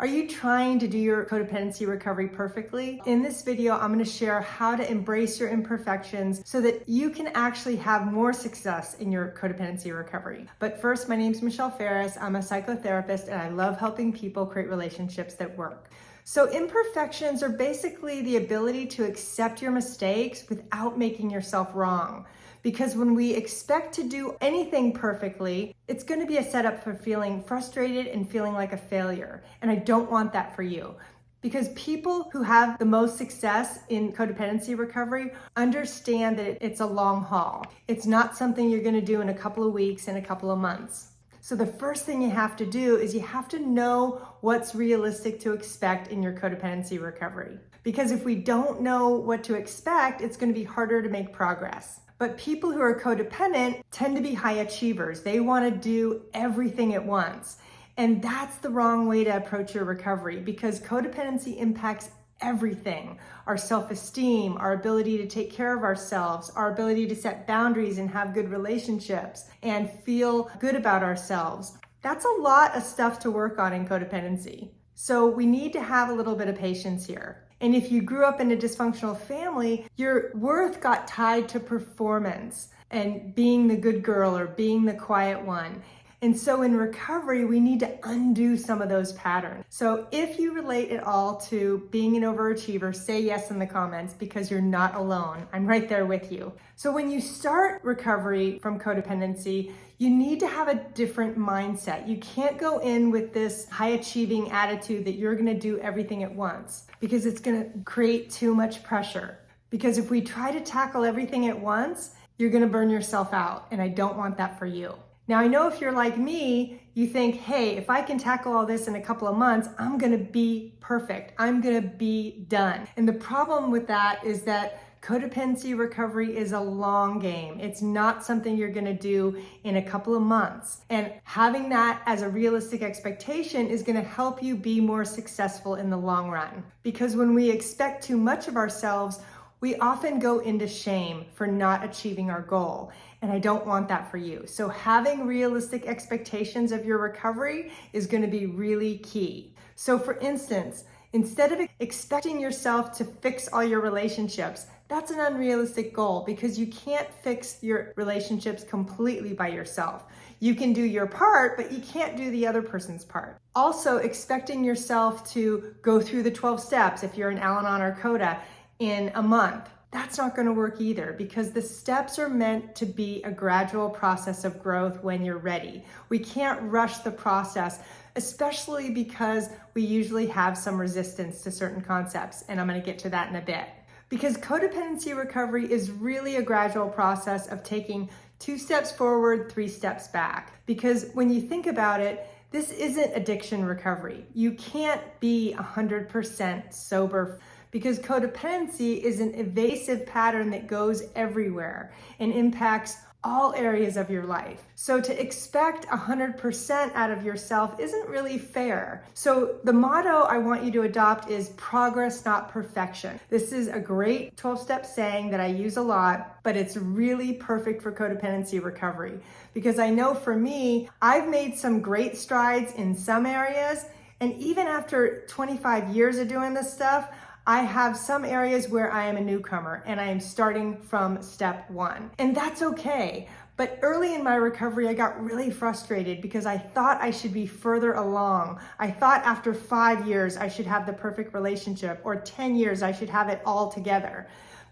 Are you trying to do your codependency recovery perfectly? In this video, I'm going to share how to embrace your imperfections so that you can actually have more success in your codependency recovery. But first, my name is Michelle Ferris. I'm a psychotherapist and I love helping people create relationships that work. So imperfections are basically the ability to accept your mistakes without making yourself wrong. Because when we expect to do anything perfectly, it's going to be a setup for feeling frustrated and feeling like a failure. And I don't want that for you. Because people who have the most success in codependency recovery understand that it's a long haul. It's not something you're going to do in a couple of weeks and a couple of months. So the first thing you have to do is you have to know what's realistic to expect in your codependency recovery. Because if we don't know what to expect, it's going to be harder to make progress. But people who are codependent tend to be high achievers. They want to do everything at once. And that's the wrong way to approach your recovery because codependency impacts everything. Our self-esteem, our ability to take care of ourselves, our ability to set boundaries and have good relationships and feel good about ourselves. That's a lot of stuff to work on in codependency. So we need to have a little bit of patience here. And if you grew up in a dysfunctional family, your worth got tied to performance and being the good girl or being the quiet one. And so in recovery, we need to undo some of those patterns. So if you relate at all to being an overachiever, say yes in the comments because you're not alone. I'm right there with you. So when you start recovery from codependency, you need to have a different mindset. You can't go in with this high achieving attitude that you're gonna do everything at once because it's gonna create too much pressure. Because if we try to tackle everything at once, you're gonna burn yourself out, and I don't want that for you. Now, I know if you're like me, you think, hey, if I can tackle all this in a couple of months, I'm gonna be perfect. I'm gonna be done. And the problem with that is that codependency recovery is a long game. It's not something you're gonna do in a couple of months. And having that as a realistic expectation is gonna help you be more successful in the long run. Because when we expect too much of ourselves, we often go into shame for not achieving our goal. And I don't want that for you. So having realistic expectations of your recovery is going to be really key. So for instance, instead of expecting yourself to fix all your relationships, that's an unrealistic goal because you can't fix your relationships completely by yourself. You can do your part, but you can't do the other person's part. Also, expecting yourself to go through the 12 steps if you're an Al-Anon or Coda in a month. That's not going to work either because the steps are meant to be a gradual process of growth when you're ready. We can't rush the process, especially because we usually have some resistance to certain concepts, and I'm going to get to that in a bit. Because codependency recovery is really a gradual process of taking 2 steps forward, 3 steps back. Because when you think about it, this isn't addiction recovery. You can't be 100% sober because codependency is an evasive pattern that goes everywhere and impacts all areas of your life. So to expect 100% out of yourself isn't really fair. So the motto I want you to adopt is progress, not perfection. This is a great 12-step saying that I use a lot, but it's really perfect for codependency recovery. Because I know for me, I've made some great strides in some areas, and even after 25 years of doing this stuff, I have some areas where I am a newcomer and I am starting from step 1. And that's okay. But early in my recovery, I got really frustrated because I thought I should be further along. I thought after 5 years, I should have the perfect relationship, or 10 years, I should have it all together.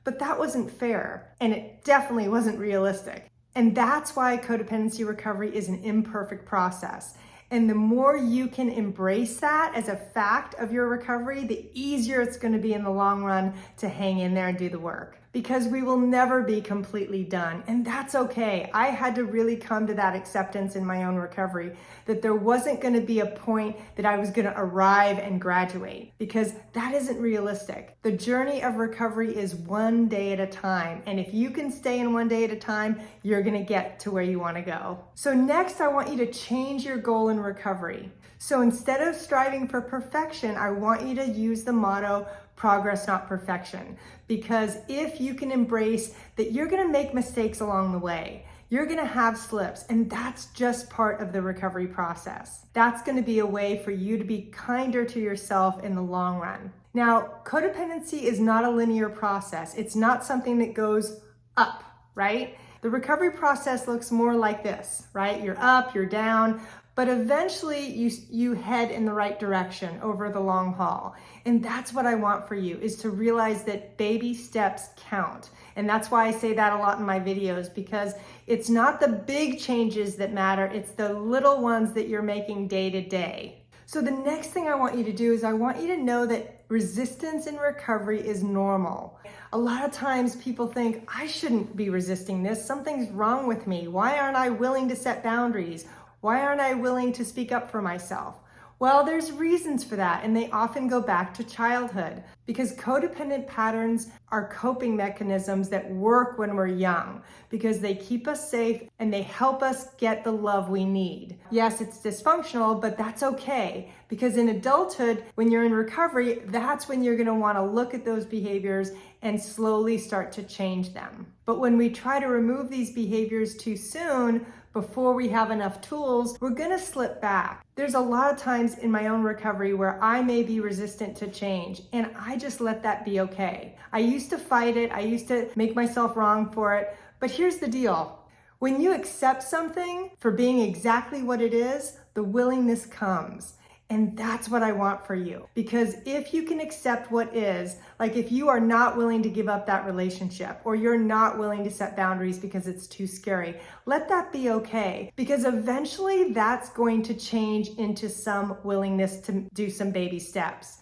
But that wasn't fair, and it definitely wasn't realistic. And that's why codependency recovery is an imperfect process. And the more you can embrace that as a fact of your recovery, the easier it's going to be in the long run to hang in there and do the work. Because we will never be completely done. And that's okay. I had to really come to that acceptance in my own recovery, that there wasn't going to be a point that I was going to arrive and graduate, because that isn't realistic. The journey of recovery is one day at a time. And if you can stay in one day at a time, you're going to get to where you want to go. So next, I want you to change your goal in recovery. So instead of striving for perfection, I want you to use the motto, progress, not perfection. Because if you can embrace that you're going to make mistakes along the way, You're gonna have slips, and that's just part of the recovery process. That's gonna be a way for you to be kinder to yourself in the long run. Now, codependency is not a linear process. It's not something that goes up, right? The recovery process looks more like this, right? You're up, you're down, but eventually you head in the right direction over the long haul. And that's what I want for you, is to realize that baby steps count. And that's why I say that a lot in my videos, because it's not the big changes that matter, it's the little ones that you're making day to day. So the next thing I want you to do is I want you to know that resistance in recovery is normal. A lot of times people think, I shouldn't be resisting this, something's wrong with me. Why aren't I willing to set boundaries? Why aren't I willing to speak up for myself? Well, there's reasons for that, and they often go back to childhood, because codependent patterns are coping mechanisms that work when we're young, because they keep us safe and they help us get the love we need. Yes, it's dysfunctional, but that's okay, because in adulthood, when you're in recovery, that's when you're gonna wanna look at those behaviors and slowly start to change them. But when we try to remove these behaviors too soon, before we have enough tools, we're gonna slip back. There's a lot of times in my own recovery where I may be resistant to change, and I just let that be okay. I used to fight it, I used to make myself wrong for it, but here's the deal. When you accept something for being exactly what it is, the willingness comes. And that's what I want for you. Because if you can accept what is, like if you are not willing to give up that relationship, or you're not willing to set boundaries because it's too scary, let that be okay. Because eventually that's going to change into some willingness to do some baby steps.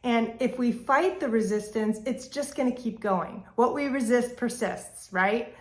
And if we fight the resistance, it's just gonna keep going. What we resist persists, right?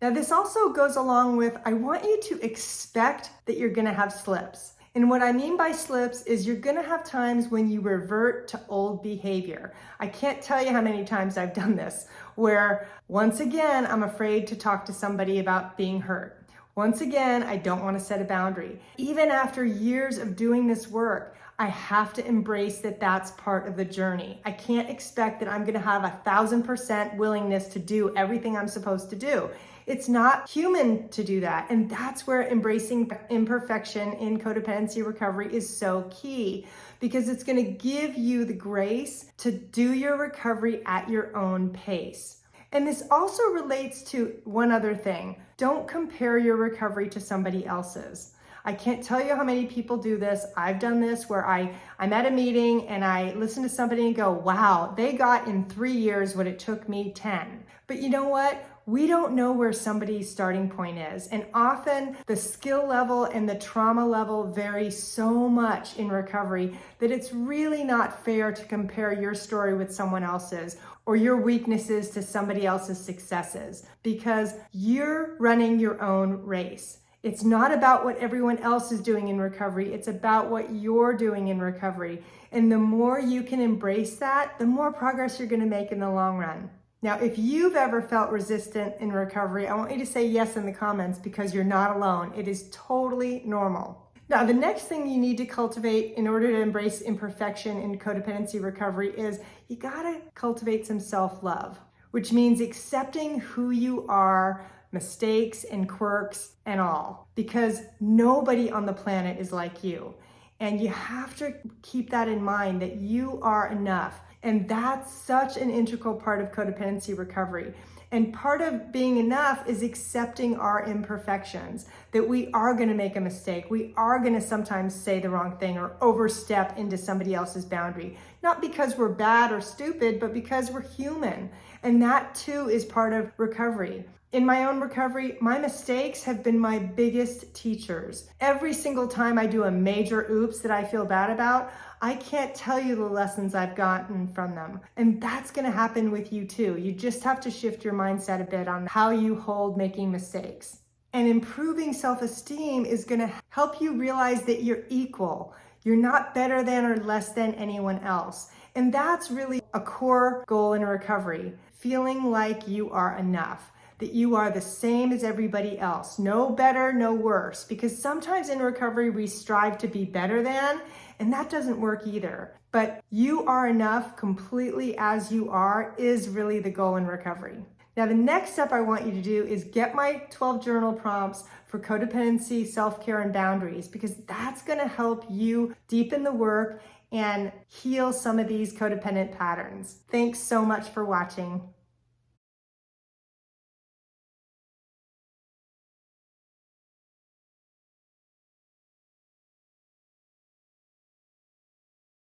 Now this also goes along with, I want you to expect that you're gonna have slips. And what I mean by slips is you're gonna have times when you revert to old behavior. I can't tell you how many times I've done this, where once again, I'm afraid to talk to somebody about being hurt. Once again, I don't wanna set a boundary. Even after years of doing this work, I have to embrace that that's part of the journey. I can't expect that I'm gonna have 1,000% willingness to do everything I'm supposed to do. It's not human to do that. And that's where embracing imperfection in codependency recovery is so key, because it's gonna give you the grace to do your recovery at your own pace. And this also relates to one other thing. Don't compare your recovery to somebody else's. I can't tell you how many people do this. I've done this where I'm at a meeting and I listen to somebody and go, wow, they got in 3 years what it took me 10. But you know what? We don't know where somebody's starting point is. And often the skill level and the trauma level vary so much in recovery that it's really not fair to compare your story with someone else's, or your weaknesses to somebody else's successes, because you're running your own race. It's not about what everyone else is doing in recovery. It's about what you're doing in recovery. And the more you can embrace that, the more progress you're gonna make in the long run. Now, if you've ever felt resistant in recovery, I want you to say yes in the comments, because you're not alone. It is totally normal. Now, the next thing you need to cultivate in order to embrace imperfection in codependency recovery is you gotta cultivate some self-love, which means accepting who you are, mistakes and quirks and all, because nobody on the planet is like you. And you have to keep that in mind, that you are enough. And that's such an integral part of codependency recovery. And part of being enough is accepting our imperfections, that we are gonna make a mistake. We are gonna sometimes say the wrong thing or overstep into somebody else's boundary. Not because we're bad or stupid, but because we're human. And that too is part of recovery. In my own recovery, my mistakes have been my biggest teachers. Every single time I do a major oops that I feel bad about, I can't tell you the lessons I've gotten from them. And that's gonna happen with you too. You just have to shift your mindset a bit on how you hold making mistakes. And improving self-esteem is gonna help you realize that you're equal. You're not better than or less than anyone else. And that's really a core goal in recovery, feeling like you are enough, that you are the same as everybody else. No better, no worse. Because sometimes in recovery, we strive to be better than, and that doesn't work either. But you are enough completely as you are is really the goal in recovery. Now, the next step I want you to do is get my 12 journal prompts for codependency, self-care, and boundaries, because that's gonna help you deepen the work and heal some of these codependent patterns. Thanks so much for watching.